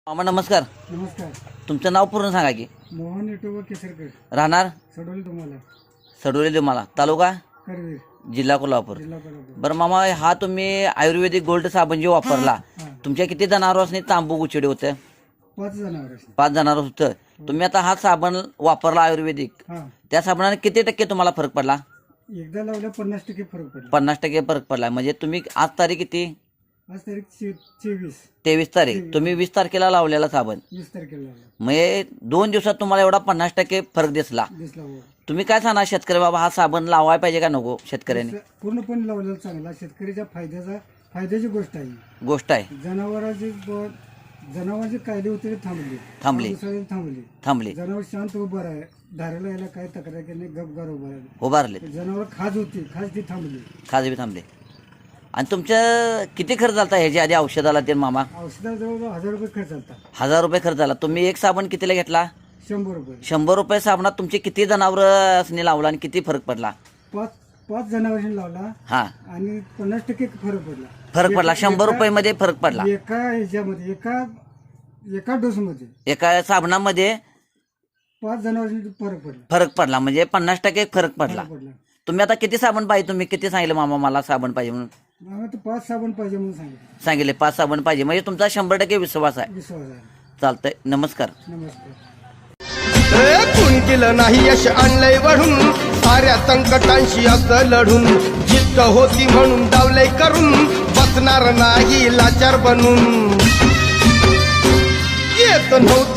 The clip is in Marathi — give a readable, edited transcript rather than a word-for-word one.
मामा नमस्कार. नमस्कार. तुमचं नाव पूर्ण सांगा की. मोहन विठोबा केसरकर, राहणार सडोली तुम्हाला, सडोली तुम्हाला तालुका करवीर, जिल्हा कोल्हापूर. जिल्हा कोल्हापूर. बरं मामा, हा तुम्ही आयुर्वेदिक गोल्ड साबण जे वापरला, हां, तुमच्या किती जनावरांनी तांबू गुचिडे होते? 5 जनावर असतात. 5 जनावर होतं. तुम्ही आता हा साबण वापरला आयुर्वेदिक, हां, त्या साबणाने किती टक्के तुम्हाला फरक पडला? एकदा लावल्या 50% फरक पडला. 50% फरक पडला. म्हणजे तुम्ही आज तारीख किती? आज तारीख 23, 23 तारीख. तुम्ही 20 तारखेला लावलेला साबण, 20 तारखेला लावला. म्हणजे 2 दिवसात तुम्हाला एवढा 50% फरक दिसला. दिसला हो. तुम्ही काय सांगणार शेतकरी बाबा, हा साबण लावायला पाहिजे का नको शेतकऱ्यांनी? पूर्णपणे लावलेला चांगला, शेतकऱ्याच्या फायद्याची गोष्ट आहे. गोष्ट आहे. जनावरांची कायदे होते ते थांबली. थांबली. जनावर शांत उभं आहे, धाराला यायला काय तक्रार केली नाही, गपगार उभं आहे. उभारले. जनावर खाज ती थांबली. खाजबी थांबले. आणि तुमच्या किती खर्च झाला ह्याच्या आधी औषधाला ते मामा? औषधाला जवळजवळ 1000 रुपये खर्च झाला. 1000 रुपये खर्च झाला. तुम्ही एक साबण कितीला घेतला? 100 रुपये. 100 रुपये साबणात तुमचे किती जनावर लावला आणि किती फरक पडला? 5 जनावरांनी लावला हा, आणि 50% फरक पडला. फरक पडला. 100 रुपये मध्ये फरक पडला. एका ह्याच्यामध्ये एका डोस मध्ये एका साबणामध्ये 5 जनावरांनी फरक फरक पडला. म्हणजे 50% फरक पडला. पडला. तुम्ही आता किती साबण पाहिजे? तुम्ही किती सांगितलं मामा मला साबण पाहिजे म्हणून? मला तर 5 साबण पाहिजे म्हणून सांगितले 5 साबण पाहिजे. म्हणजे तुमचा 100% विश्वास आहे. विश्वास आहे. चालतंय. नमस्कार. नमस्कार. कोण केलं नाही यश आणलंय वढून, साऱ्या संकटांशी असं लढून, जिद्द होती म्हणून डावलंय करून, बसणार नाही लाचार बनून. येत नव्हतं